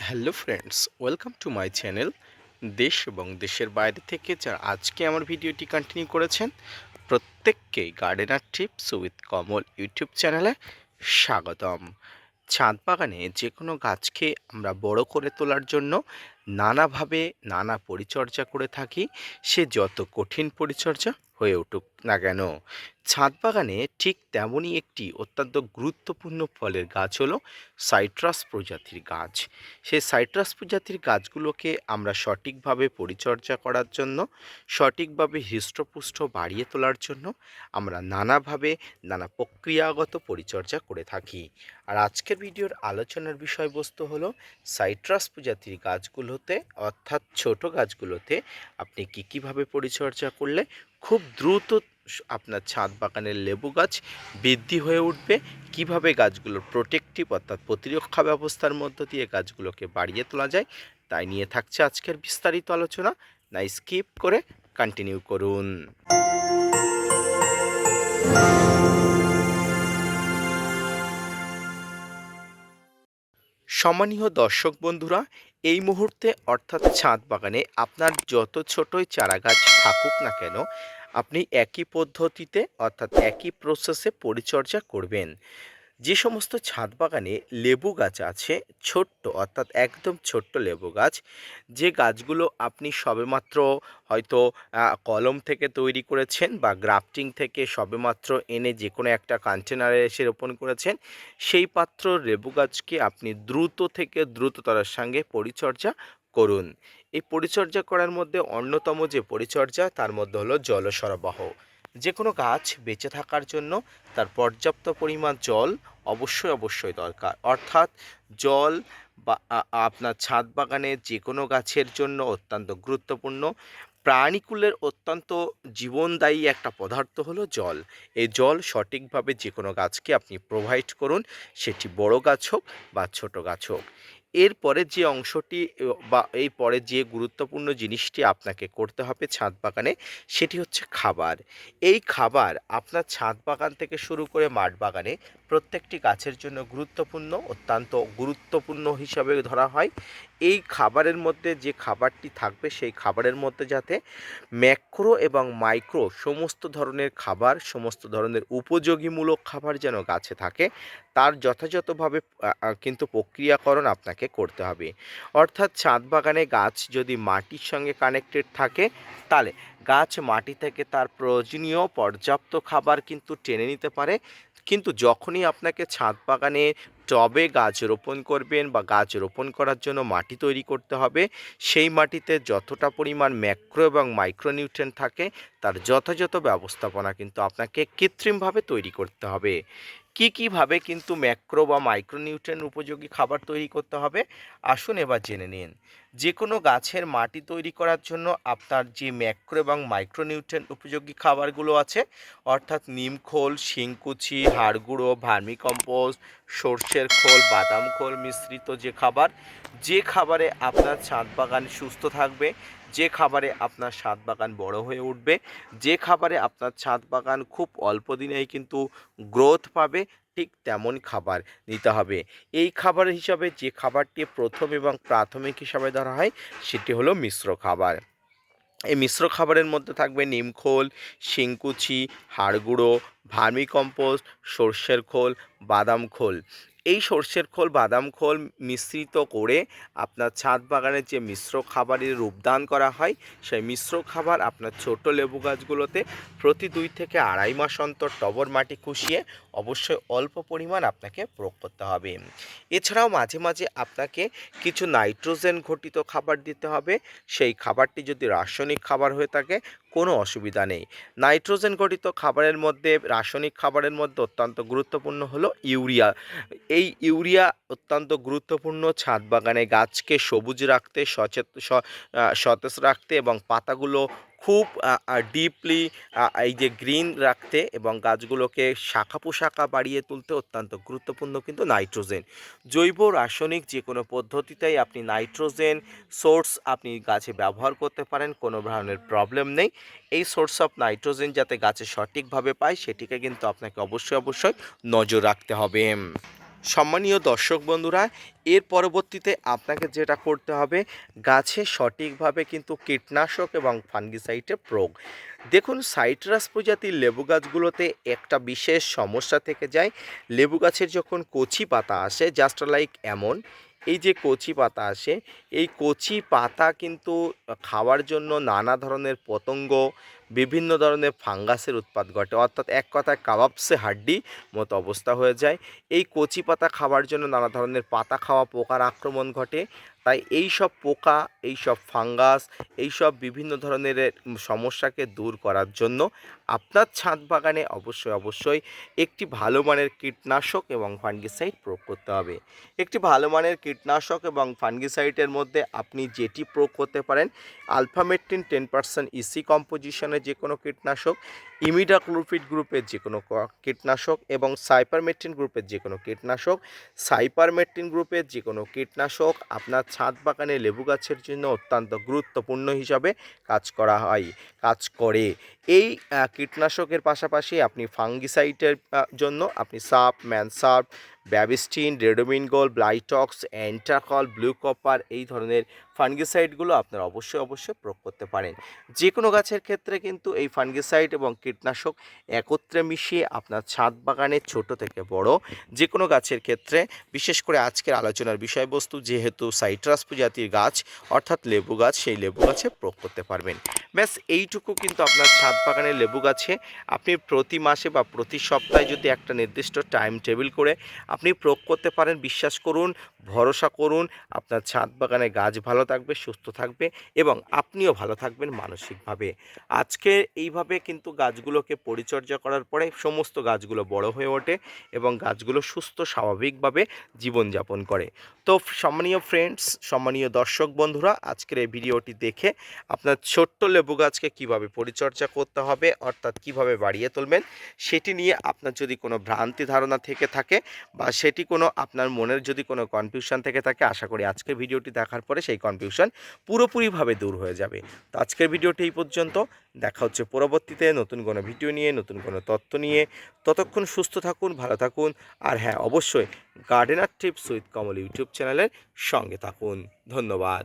Hello friends, welcome to my channel. দেশ এবং দেশের বাইরে থেকে যারা আজকে আমার ভিডিওটি কন্টিনিউ করেছেন, প্রত্যেককেই gardener tips with Kamal YouTube চ্যানেলে স্বাগতম। ছাদ বাগানে যে কোনো গাছকে আমরা বড় করে তোলার জন্য নানাভাবে নানা পরিচর্যা করে থাকি। সে যত কঠিন পরিচর্যা হয়ে উঠুক না কেন, ছাদ বাগানে ঠিক তেমনই একটি অত্যন্ত গুরুত্বপূর্ণ ফলের গাছ হলো সাইট্রাস প্রজাতির গাছ। সেই সাইট্রাস প্রজাতির গাছগুলোকে আমরা সঠিকভাবে পরিচর্যা করার জন্য, সঠিকভাবে হৃষ্টপুষ্ট বাড়িয়ে তোলার জন্য আমরা নানাভাবে নানা প্রক্রিয়াগত পরিচর্যা করে থাকি। আর আজকের ভিডিওর আলোচনার বিষয়বস্তু হলো সাইট্রাস প্রজাতির গাছগুলোতে, অর্থাৎ ছোট গাছগুলোতে আপনি কীভাবে পরিচর্যা করলে খুব দ্রুত আপনার ছাদ বাগানের লেবু গাছ বৃদ্ধি হয়ে উঠবে, কিভাবে গাছগুলোর প্রোটেক্টিভ অর্থাৎ প্রতিরক্ষা ব্যবস্থার মধ্য দিয়ে গাছগুলোকে বাড়িয়ে তোলা যায়, তাই নিয়ে থাকছে আজকের বিস্তারিত আলোচনা। না স্কিপ করে কন্টিনিউ করুন। সম্মানীয় দর্শক বন্ধুরা, এই মুহূর্তে অর্থাৎ ছাদ বাগানে আপনার যত ছোটই চারা গাছ থাকুক না কেন, আপনি একই পদ্ধতিতে অর্থাৎ একই প্রসেসে পরিচর্যা করবেন। যে সমস্ত ছাদ বাগানে লেবু গাছ আছে, ছোট্ট অর্থাৎ একদম ছোট্ট লেবু গাছ, যে গাছগুলো আপনি সবেমাত্র হয়তো কলম থেকে তৈরি করেছেন বা গ্রাফটিং থেকে সবেমাত্র এনে যে কোনো একটা কন্টেনারে এসে রোপণ করেছেন, সেই পাত্র লেবু গাছকে আপনি দ্রুত থেকে দ্রুততরের সঙ্গে পরিচর্যা করুন। এই পরিচর্যা করার মধ্যে অন্যতম যে পরিচর্যা, তার মধ্যে হলো জল সরবরাহ। যে কোনো গাছ বেঁচে থাকার জন্য তার পর্যাপ্ত পরিমাণ জল অবশ্যই দরকার। অর্থাৎ জল বা আপনার ছাদ বাগানের যে কোনো গাছের জন্য অত্যন্ত গুরুত্বপূর্ণ। প্রাণীকুলের অত্যন্ত জীবনদায়ী একটা পদার্থ হলো জল। এই জল সঠিকভাবে যে কোনো গাছকে আপনি প্রোভাইড করুন, সেটি বড় গাছ হোক বা ছোট গাছ হোক। এরপরে যে অংশটি বা এই পরে যে গুরুত্বপূর্ণ জিনিসটি আপনাকে করতে হবে ছাদ বাগানে, সেটি হচ্ছে খাবার। এই খাবার আপনার ছাদ বাগান থেকে শুরু করে মাঠ বাগানে প্রত্যেকটি গাছের জন্য গুরুত্বপূর্ণ, অত্যন্ত গুরুত্বপূর্ণ হিসাবে ধরা হয়। এই খাবারের মধ্যে যে খাবারটি থাকবে, সেই খাবারের মধ্যে যাতে ম্যাক্রো এবং মাইক্রো সমস্ত ধরনের খাবার, সমস্ত ধরনের উপযোগীমূলক খাবার যেন গাছে থাকে, তার যথাযথভাবে কিন্তু প্রক্রিয়াকরণ আপনাকে করতে হবে। অর্থাৎ ছাদ বাগানে গাছ যদি মাটির সঙ্গে কানেক্টেড থাকে, তাহলে গাছ মাটি থেকে তার প্রয়োজনীয় পর্যাপ্ত খাবার কিন্তু টেনে নিতে পারে। কিন্তু যখনই আপনাকে ছাদ বাগানে টবে গাছ রোপণ করবেন বা গাছ রোপণ করার জন্য মাটি তৈরি করতে হবে, সেই মাটিতে যতটা পরিমাণ ম্যাক্রো এবং মাইক্রোনিউট্রিয়েন্ট থাকে, তার যথাযথ ব্যবস্থাপনা কিন্তু আপনাকে কৃত্রিমভাবে তৈরি করতে হবে। কীভাবে কিন্তু ম্যাক্রো বা মাইক্রোনিউট্রিয়েন্ট উপযোগী খাবার তৈরি করতে হবে, আসুন এবার জেনে নিন। যে কোনো গাছের মাটি তৈরি করার জন্য আপনার যে ম্যাক্রো এবং মাইক্রোনিউট্রিয়েন্ট উপযোগী খাবারগুলো আছে, অর্থাৎ নিমখোল, শিংকুচি, হাড় গুঁড়ো, ভার্মিকম্পোস্ট, সর্ষের খোল, বাদাম খোল মিশ্রিত যে খাবার, যে খাবারে আপনার ছাদ বাগান সুস্থ থাকবে, যে খাবারে আপনার ছাদ বাগান বড় হয়ে উঠবে, যে খাবারে আপনার ছাদ বাগান খুব অল্প দিনেই কিন্তু গ্রোথ পাবে, ঠিক তেমন খাবার নিতে হবে। এই খাবার হিসাবে যে খাবারটি প্রথম এবং প্রাথমিক হিসাবে ধরা হয়, সেটি হলো মিশ্র খাবার। এই মিশ্র খাবারের মধ্যে থাকবে নিমখোল, শিংকুচি, হাড় গুঁড়ো, ভার্মিকম্পোস্ট, সর্ষের খোল, বাদাম খোল। এই সর্ষের খোল, বাদাম খোল মিশ্রিত করে আপনার ছাদ বাগানের যে মিশ্র খাবারের রূপদান করা হয়, সেই মিশ্র খাবার আপনার ছোট লেবু গাছগুলোতে প্রতি 2 থেকে আড়াই মাস অন্তর টবর মাটি খুশিয়ে অবশ্যই অল্প পরিমাণ আপনাকে প্রয়োগ করতে হবে। এছাড়াও মাঝে মাঝে আপনাকে কিছু নাইট্রোজেন ঘটিত খাবার দিতে হবে। সেই খাবারটি যদি রাসায়নিক খাবার হয়ে থাকে, কোনো অসুবিধা নেই। নাইট্রোজেন ঘটিত খাবারের মধ্যে, রাসায়নিক খাবারের মধ্যে অত্যন্ত গুরুত্বপূর্ণ হলো ইউরিয়া। এই ইউরিয়া অত্যন্ত গুরুত্বপূর্ণ ছাদ বাগানে গাছকে সবুজ রাখতে, সতেজ রাখতে এবং পাতাগুলো খুব ডিপলি এই যে গ্রিন রাখতে এবং গাছগুলোকে শাখা পোশাখা বাড়িয়ে তুলতে অত্যন্ত গুরুত্বপূর্ণ কিন্তু নাইট্রোজেন। জৈব রাসায়নিক যে কোনো পদ্ধতিতেই আপনি নাইট্রোজেন সোর্স আপনি গাছে ব্যবহার করতে পারেন, কোনো ধরনের প্রবলেম নেই। এই সোর্স অফ নাইট্রোজেন যাতে গাছে সঠিকভাবে পায়, সেটিকে কিন্তু আপনাকে অবশ্যই নজর রাখতে হবে। সম্মানীয় দর্শক বন্ধুরা, এর পরবর্তীতে আপনাকে যেটা করতে হবে, গাছে সঠিকভাবে কিন্তু কীটনাশক এবং ফাঙ্গিসাইডের প্রয়োগ। দেখুন, সাইট্রাস প্রজাতির লেবু গাছগুলোতে একটা বিশেষ সমস্যা থেকে যায়। লেবু গাছের যখন কচি পাতা আসে, জাস্ট লাইক এমন, এই যে কচি পাতা আসে, এই কচি পাতা কিন্তু খাওয়ার জন্য নানা ধরনের পতঙ্গ, বিভিন্ন ধরনের ফাঙ্গাসের উৎপাত ঘটে, অর্থাৎ এক কথায় কাবাবসে হাড্ডি মতো অবস্থা হয়ে যায়। এই কচি পাতা খাওয়ার জন্য নানা ধরনের পাতা খাওয়া পোকার আক্রমণ ঘটে। তাই এই সব পোকা, এই সব ফাঙ্গাস, এই সব বিভিন্ন ধরনের সমস্যাকে দূর করার জন্য আপনার ছাদ বাগানে অবশ্যই একটি ভালো মানের কীটনাশক এবং ফাঙ্গিসাইড প্রয়োগ করতে হবে। একটি ভালো মানের কীটনাশক এবং ফাঙ্গিসাইডের মধ্যে আপনি যেটি প্রয়োগ করতে পারেন, আলফামেট্রিন 10% ইসি কম্পোজিশনের যে কোনো কীটনাশক, ইমিডাক্লোপিড গ্রুপের যে কোনো কীটনাশক এবং সাইপারমেট্রিন গ্রুপের যে কোনো কীটনাশক। সাইপারমেট্রিন গ্রুপের যে কোনো কীটনাশক আপনার ছাদ বাগানে লেবু গাছের জন্য অত্যন্ত গুরুত্বপূর্ণ হিসাবে কাজ করে। এই কীটনাশকের পাশাপাশি আপনি ফাঙ্গিসাইডের জন্য আপনি সাপ, ম্যানসার্ভ, Bavistin, রেডোমিনগোল, Blitox, Antracol, blue copper, এই ধরনের ফাঙ্গিসাইডগুলো আপনারা অবশ্যই প্রয়োগ করতে পারেন। যে কোনো গাছের ক্ষেত্রে কিন্তু এই ফাঙ্গিসাইড এবং কীটনাশক একত্রে মিশিয়ে আপনার ছাদ বাগানের ছোট থেকে বড় যে কোনো গাছের ক্ষেত্রে, বিশেষ করে আজকের আলোচনার বিষয়বস্তু যেহেতু সাইট্রাস প্রজাতির গাছ অর্থাৎ লেবু গাছ, সেই লেবু গাছে প্রয়োগ করতে পারবেন। ব্যাস এইটুকু কিন্তু আপনার ছাদ বাগানের লেবু গাছে আপনি প্রতি মাসে বা প্রতি সপ্তাহে যদি একটা নির্দিষ্ট টাইম টেবিল করে আপনি প্রয়োগ করতে পারেন, বিশ্বাস করুন, ভরসা করুন, আপনার ছাদ বাগানে গাছ ভালো থাকবে, সুস্থ থাকবে এবং আপনিও ভালো থাকবেন মানসিকভাবে। আজকে এইভাবে কিন্তু গাছগুলোকে পরিচর্যা করার পরে সমস্ত গাছগুলো বড় হয়ে ওঠে এবং গাছগুলো সুস্থ স্বাভাবিকভাবে জীবনযাপন করে। তো সম্মানীয় ফ্রেন্ডস, সম্মানীয় দর্শক বন্ধুরা, আজকের এই ভিডিওটি দেখে আপনার ছোট্ট লেবু গাছকে কিভাবে পরিচর্যা করতে হবে অর্থাৎ কিভাবে বাড়িয়ে তুলবেন, সেটি নিয়ে আপনার যদি কোনো ভ্রান্তি ধারণা থেকে থাকে বা সেটি কোনো আপনার মনের যদি কোনো কনফিউশন থেকে থাকে, আশা করি আজকের ভিডিওটি দেখার পরে সেই কনফিউশন পুরোপুরিভাবে দূর হয়ে যাবে। তো আজকের ভিডিওটি এই পর্যন্ত। দেখা হচ্ছে পরবর্তীতে নতুন কোনো ভিডিও নিয়ে, নতুন কোনো তথ্য নিয়ে। ততক্ষণ সুস্থ থাকুন, ভালো থাকুন, আর হ্যাঁ, অবশ্যই gardener tips with Kamal YouTube চ্যানেলের সঙ্গে থাকুন। ধন্যবাদ।